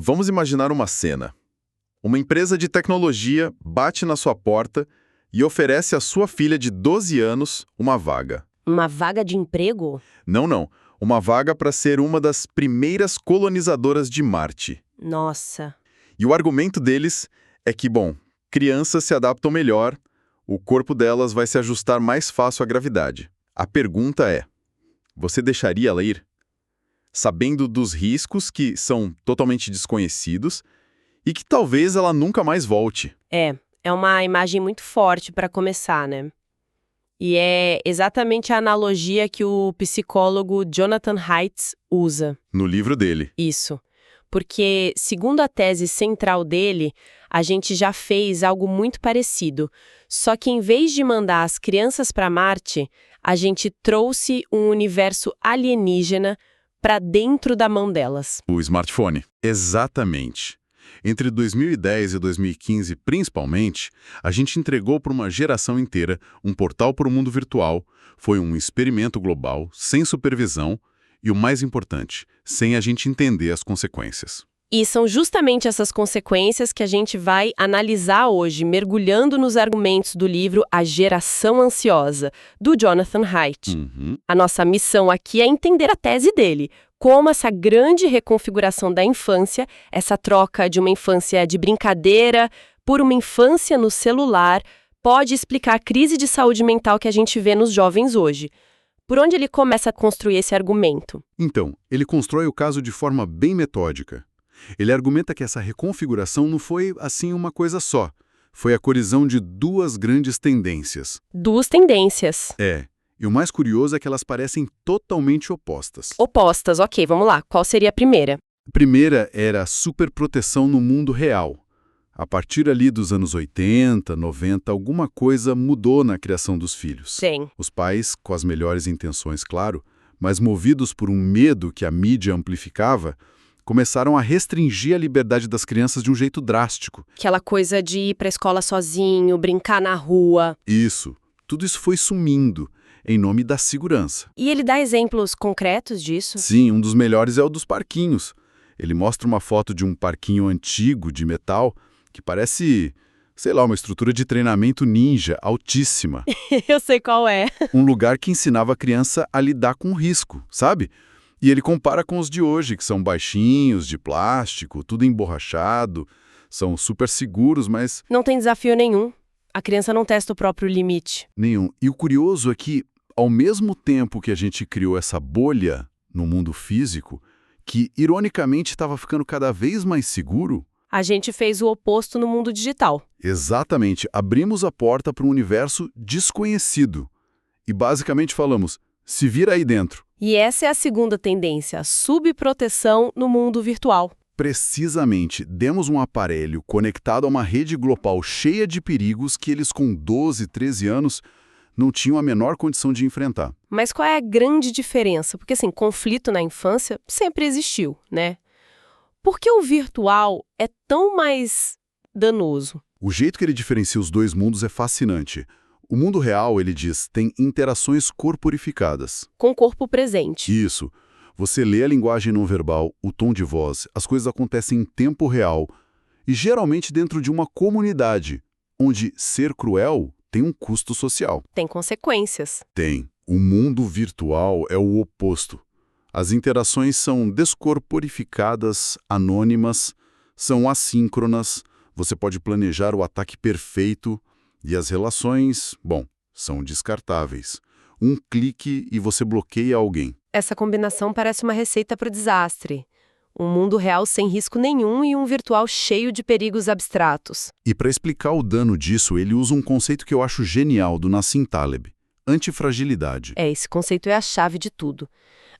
Vamos imaginar uma cena. Uma empresa de tecnologia bate na sua porta e oferece à sua filha de 12 anos uma vaga. Uma vaga de emprego? Não. Uma vaga para ser uma das primeiras colonizadoras de Marte. Nossa. E o argumento deles é que, crianças se adaptam melhor, o corpo delas vai se ajustar mais fácil à gravidade. A pergunta é, você deixaria ela ir? Sabendo dos riscos que são totalmente desconhecidos e que talvez ela nunca mais volte. É uma imagem muito forte para começar, né? E é exatamente a analogia que o psicólogo Jonathan Haidt usa. No livro dele. Isso. Porque, segundo a tese central dele, a gente já fez algo muito parecido. Só que em vez de mandar as crianças para Marte, a gente trouxe um universo alienígena para dentro da mão delas. O smartphone. Exatamente. Entre 2010 e 2015, principalmente, a gente entregou para uma geração inteira um portal para o mundo virtual. Foi um experimento global, sem supervisão e, o mais importante, sem a gente entender as consequências. E são justamente essas consequências que a gente vai analisar hoje, mergulhando nos argumentos do livro A Geração Ansiosa, do Jonathan Haidt. A nossa missão aqui é entender a tese dele, como essa grande reconfiguração da infância, essa troca de uma infância de brincadeira por uma infância no celular, pode explicar a crise de saúde mental que a gente vê nos jovens hoje. Por onde ele começa a construir esse argumento? Então, ele constrói o caso de forma bem metódica. Ele argumenta que essa reconfiguração não foi, assim, uma coisa só. Foi a colisão de duas grandes tendências. Duas tendências. E o mais curioso é que elas parecem totalmente opostas. Opostas, ok, vamos lá. Qual seria a primeira? A primeira era a superproteção no mundo real. A partir ali dos anos 80, 90, alguma coisa mudou na criação dos filhos. Sim. Os pais, com as melhores intenções, claro, mas movidos por um medo que a mídia amplificava, começaram a restringir a liberdade das crianças de um jeito drástico. Aquela coisa de ir para a escola sozinho, brincar na rua. Isso. Tudo isso foi sumindo, em nome da segurança. E ele dá exemplos concretos disso? Sim, um dos melhores é o dos parquinhos. Ele mostra uma foto de um parquinho antigo de metal que parece, sei lá, uma estrutura de treinamento ninja altíssima. Eu sei qual é. Um lugar que ensinava a criança a lidar com o risco, sabe? E ele compara com os de hoje, que são baixinhos, de plástico, tudo emborrachado, são super seguros, mas... Não tem desafio nenhum. A criança não testa o próprio limite. Nenhum. E o curioso é que, ao mesmo tempo que a gente criou essa bolha no mundo físico, que ironicamente estava ficando cada vez mais seguro... A gente fez o oposto no mundo digital. Exatamente. Abrimos a porta para um universo desconhecido. E basicamente falamos, se vira aí dentro. E essa é a segunda tendência, a subproteção no mundo virtual. Precisamente, demos um aparelho conectado a uma rede global cheia de perigos que eles com 12, 13 anos não tinham a menor condição de enfrentar. Mas qual é a grande diferença? Porque, assim, conflito na infância sempre existiu, né? Por que o virtual é tão mais danoso? O jeito que ele diferencia os dois mundos é fascinante. O mundo real, ele diz, tem interações corporificadas. Com o corpo presente. Isso. Você lê a linguagem não verbal, o tom de voz, as coisas acontecem em tempo real. E geralmente dentro de uma comunidade, onde ser cruel tem um custo social. Tem consequências. Tem. O mundo virtual é o oposto. As interações são descorporificadas, anônimas, são assíncronas, você pode planejar o ataque perfeito e as relações, são descartáveis. Um clique e você bloqueia alguém. Essa combinação parece uma receita para o desastre. Um mundo real sem risco nenhum e um virtual cheio de perigos abstratos. E para explicar o dano disso, ele usa um conceito que eu acho genial do Nassim Taleb, antifragilidade. Esse conceito é a chave de tudo.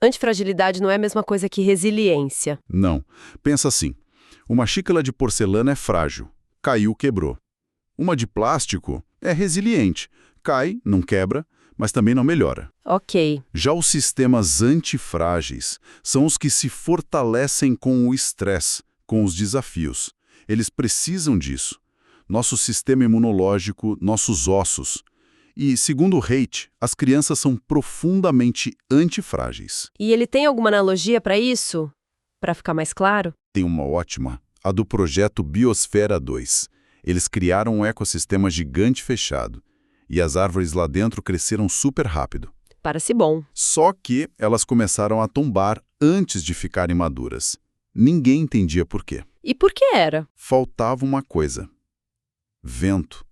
Antifragilidade não é a mesma coisa que resiliência. Não. Pensa assim, uma xícara de porcelana é frágil, caiu, quebrou. Uma de plástico é resiliente, cai, não quebra, mas também não melhora. Ok. Já os sistemas antifrágeis são os que se fortalecem com o estresse, com os desafios. Eles precisam disso. Nosso sistema imunológico, nossos ossos. E, segundo Haidt, as crianças são profundamente antifrágeis. E ele tem alguma analogia para isso? para ficar mais claro? Tem uma ótima, a do projeto Biosfera 2. Eles criaram um ecossistema gigante fechado, e as árvores lá dentro cresceram super rápido. Parece bom. Só que elas começaram a tombar antes de ficarem maduras. Ninguém entendia por quê. E por que era? Faltava uma coisa: vento.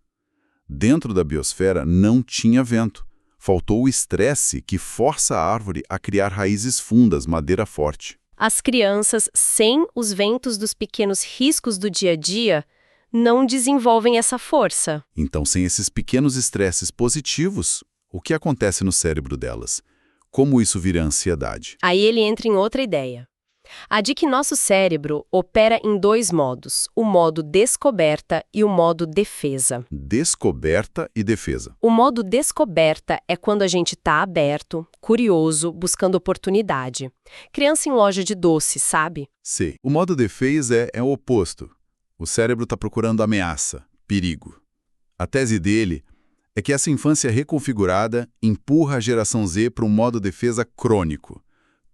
Dentro da biosfera não tinha vento. Faltou o estresse que força a árvore a criar raízes fundas, madeira forte. As crianças, sem os ventos dos pequenos riscos do dia a dia, não desenvolvem essa força. Então, sem esses pequenos estresses positivos, o que acontece no cérebro delas? Como isso vira ansiedade? Aí ele entra em outra ideia. A de que nosso cérebro opera em dois modos, o modo descoberta e o modo defesa. Descoberta e defesa. O modo descoberta é quando a gente está aberto, curioso, buscando oportunidade. Criança em loja de doce, sabe? C. O modo defesa é o oposto. O cérebro está procurando ameaça, perigo. A tese dele é que essa infância reconfigurada empurra a geração Z para um modo defesa crônico.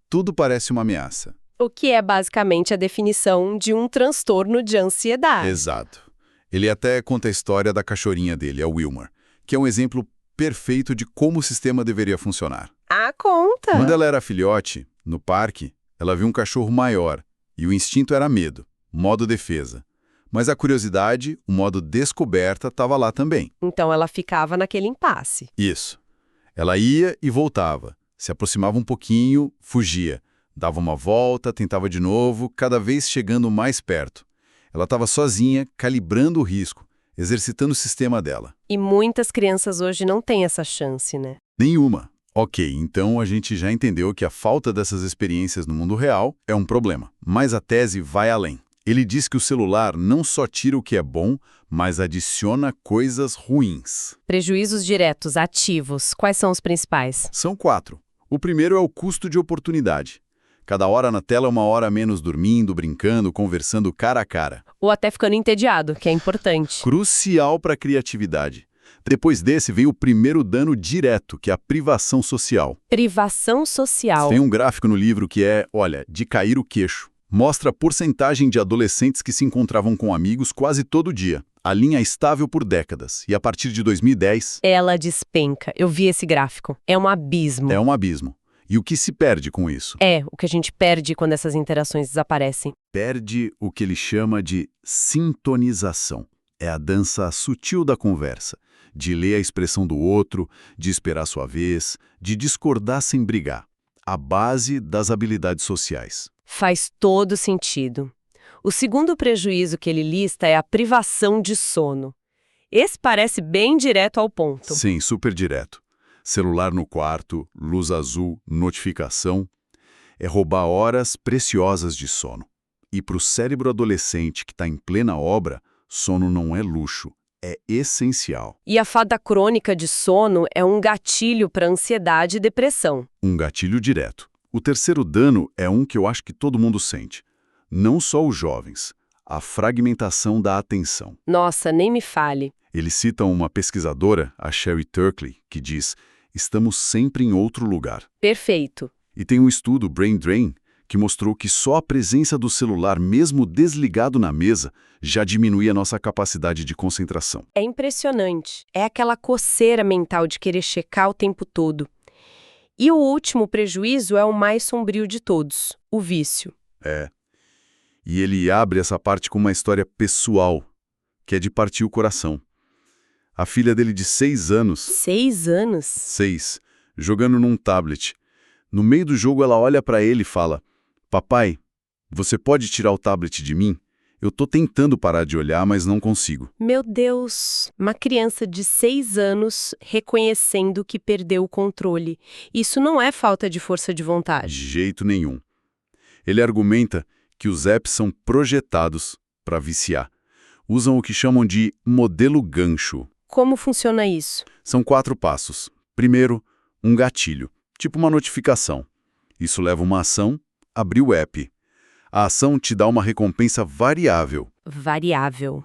Tudo parece uma ameaça. O que é basicamente a definição de um transtorno de ansiedade. Exato. Ele até conta a história da cachorrinha dele, a Wilmer, que é um exemplo perfeito de como o sistema deveria funcionar. Ah, conta! Quando ela era filhote, no parque, ela viu um cachorro maior e o instinto era medo, modo defesa. Mas a curiosidade, o modo descoberta, estava lá também. Então ela ficava naquele impasse. Isso. Ela ia e voltava, se aproximava um pouquinho, fugia. Dava uma volta, tentava de novo, cada vez chegando mais perto. Ela estava sozinha, calibrando o risco, exercitando o sistema dela. E muitas crianças hoje não têm essa chance, né? Nenhuma. Ok, então a gente já entendeu que a falta dessas experiências no mundo real é um problema. Mas a tese vai além. Ele diz que o celular não só tira o que é bom, mas adiciona coisas ruins. Prejuízos diretos, ativos, quais são os principais? São 4. O primeiro é o custo de oportunidade. Cada hora na tela é uma hora a menos dormindo, brincando, conversando cara a cara. Ou até ficando entediado, que é importante. Crucial para a criatividade. Depois desse vem o primeiro dano direto, que é a privação social. Privação social. Tem um gráfico no livro que é, olha, de cair o queixo. Mostra a porcentagem de adolescentes que se encontravam com amigos quase todo dia. A linha é estável por décadas. E a partir de 2010... Ela despenca. Eu vi esse gráfico. É um abismo. É um abismo. E o que se perde com isso? É, o que a gente perde quando essas interações desaparecem. Perde o que ele chama de sintonização. É a dança sutil da conversa, de ler a expressão do outro, de esperar sua vez, de discordar sem brigar. A base das habilidades sociais. Faz todo sentido. O segundo prejuízo que ele lista é a privação de sono. Esse parece bem direto ao ponto. Sim, super direto. Celular no quarto, luz azul, notificação. É roubar horas preciosas de sono. E para o cérebro adolescente que está em plena obra, sono não é luxo, é essencial. E a falta crônica de sono é um gatilho para ansiedade e depressão. Um gatilho direto. O terceiro dano é um que eu acho que todo mundo sente. Não só os jovens. A fragmentação da atenção. Nossa, nem me fale. Ele cita uma pesquisadora, a Sherry Turkle, que diz: estamos sempre em outro lugar. Perfeito. E tem um estudo, Brain Drain, que mostrou que só a presença do celular, mesmo desligado na mesa, já diminui a nossa capacidade de concentração. É impressionante. É aquela coceira mental de querer checar o tempo todo. E o último prejuízo é o mais sombrio de todos, o vício. É. E ele abre essa parte com uma história pessoal, que é de partir o coração. A filha dele de 6 anos... 6 anos? 6, jogando num tablet. No meio do jogo ela olha para ele e fala: papai, você pode tirar o tablet de mim? Eu tô tentando parar de olhar, mas não consigo. Meu Deus! Uma criança de 6 anos reconhecendo que perdeu o controle. Isso não é falta de força de vontade. De jeito nenhum. Ele argumenta que os apps são projetados para viciar. Usam o que chamam de modelo gancho. Como funciona isso? São 4 passos. Primeiro, um gatilho, tipo uma notificação. Isso leva uma ação, abrir o app. A ação te dá uma recompensa variável. Variável.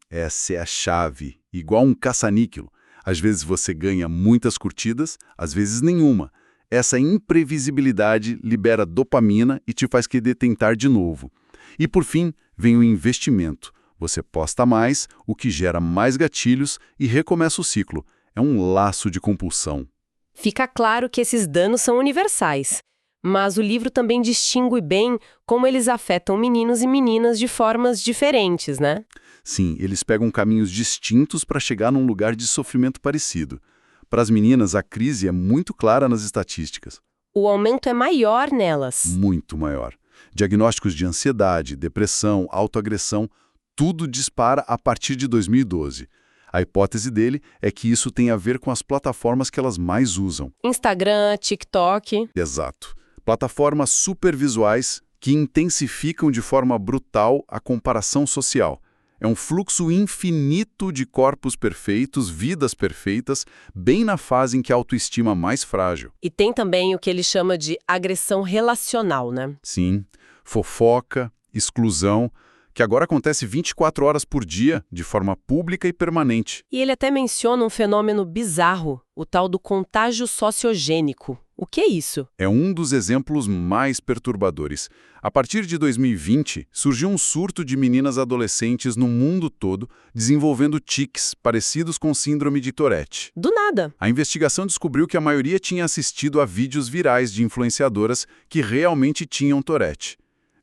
Essa é a chave, igual um caça-níquel. Às vezes você ganha muitas curtidas, às vezes nenhuma. Essa imprevisibilidade libera dopamina e te faz querer tentar de novo. E por fim, vem o investimento. Você posta mais, o que gera mais gatilhos e recomeça o ciclo. É um laço de compulsão. Fica claro que esses danos são universais, mas o livro também distingue bem como eles afetam meninos e meninas de formas diferentes, né? Sim, eles pegam caminhos distintos para chegar num lugar de sofrimento parecido. Para as meninas, a crise é muito clara nas estatísticas. O aumento é maior nelas. Muito maior. Diagnósticos de ansiedade, depressão, autoagressão, tudo dispara a partir de 2012. A hipótese dele é que isso tem a ver com as plataformas que elas mais usam. Instagram, TikTok. Exato. Plataformas supervisuais que intensificam de forma brutal a comparação social. É um fluxo infinito de corpos perfeitos, vidas perfeitas, bem na fase em que a autoestima é mais frágil. E tem também o que ele chama de agressão relacional, né? Sim, fofoca, exclusão, que agora acontece 24 horas por dia, de forma pública e permanente. E ele até menciona um fenômeno bizarro, o tal do contágio sociogênico. O que é isso? É um dos exemplos mais perturbadores. A partir de 2020, surgiu um surto de meninas adolescentes no mundo todo desenvolvendo tiques parecidos com síndrome de Tourette. Do nada. A investigação descobriu que a maioria tinha assistido a vídeos virais de influenciadoras que realmente tinham Tourette.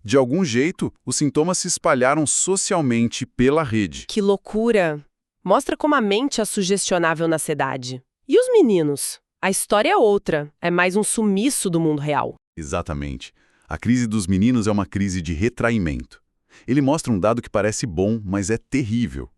De algum jeito, os sintomas se espalharam socialmente pela rede. Que loucura! Mostra como a mente é sugestionável na cidade. E os meninos? A história é outra, é mais um sumiço do mundo real. Exatamente. A crise dos meninos é uma crise de retraimento. Ele mostra um dado que parece bom, mas é terrível.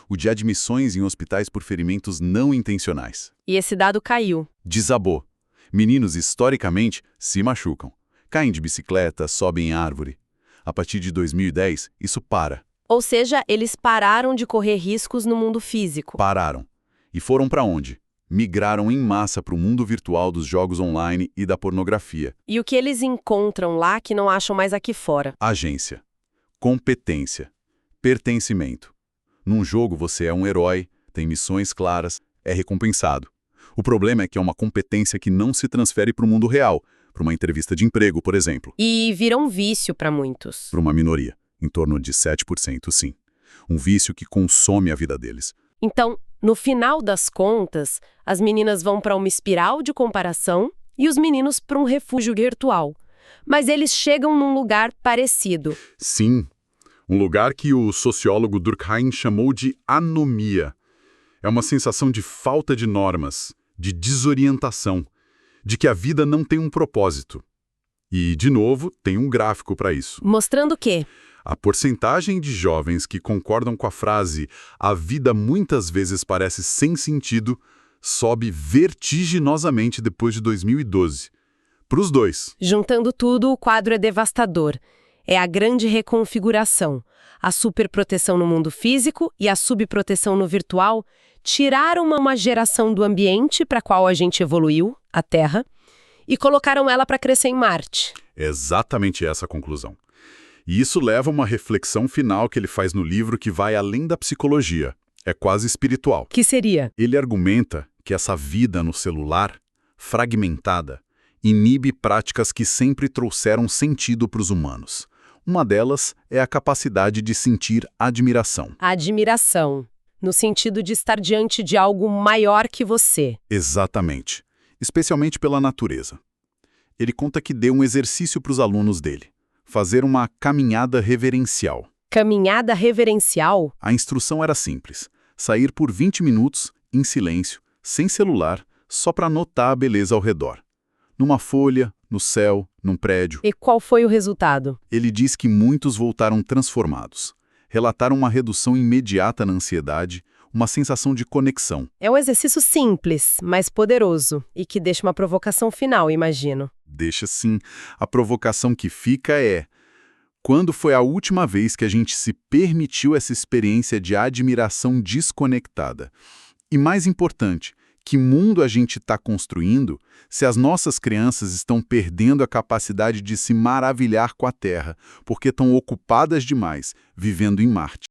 O de admissões em hospitais por ferimentos não intencionais. E esse dado caiu. Desabou. Meninos, historicamente, se machucam. Caem de bicicleta, sobem em árvore. A partir de 2010, isso para. Ou seja, eles pararam de correr riscos no mundo físico. Pararam. E foram para onde? Migraram em massa para o mundo virtual dos jogos online e da pornografia. E o que eles encontram lá que não acham mais aqui fora? Agência, competência, pertencimento. Num jogo você é um herói, tem missões claras, é recompensado. O problema é que é uma competência que não se transfere para o mundo real, para uma entrevista de emprego, por exemplo. E vira um vício para muitos. Para uma minoria, em torno de 7%, sim. Um vício que consome a vida deles. Então, no final das contas, as meninas vão para uma espiral de comparação e os meninos para um refúgio virtual. Mas eles chegam num lugar parecido. Sim, um lugar que o sociólogo Durkheim chamou de anomia. É uma sensação de falta de normas, de desorientação, de que a vida não tem um propósito. E, de novo, tem um gráfico para isso. Mostrando o quê? A porcentagem de jovens que concordam com a frase "a vida muitas vezes parece sem sentido" sobe vertiginosamente depois de 2012. Para os dois. Juntando tudo, o quadro é devastador. É a grande reconfiguração. A superproteção no mundo físico e a subproteção no virtual tiraram uma geração do ambiente para a qual a gente evoluiu, a Terra, e colocaram ela para crescer em Marte. Exatamente essa a conclusão. E isso leva a uma reflexão final que ele faz no livro que vai além da psicologia. É quase espiritual. Que seria? Ele argumenta que essa vida no celular, fragmentada, inibe práticas que sempre trouxeram sentido para os humanos. Uma delas é a capacidade de sentir admiração. Admiração, no sentido de estar diante de algo maior que você. Exatamente. Especialmente pela natureza. Ele conta que deu um exercício para os alunos dele. Fazer uma caminhada reverencial. Caminhada reverencial? A instrução era simples. Sair por 20 minutos, em silêncio, sem celular, só para notar a beleza ao redor. Numa folha, no céu, num prédio. E qual foi o resultado? Ele diz que muitos voltaram transformados. Relataram uma redução imediata na ansiedade, uma sensação de conexão. É um exercício simples, mas poderoso, e que deixa uma provocação final, imagino. Deixa sim. A provocação que fica é: quando foi a última vez que a gente se permitiu essa experiência de admiração desconectada? E mais importante, que mundo a gente está construindo se as nossas crianças estão perdendo a capacidade de se maravilhar com a Terra, porque estão ocupadas demais, vivendo em Marte?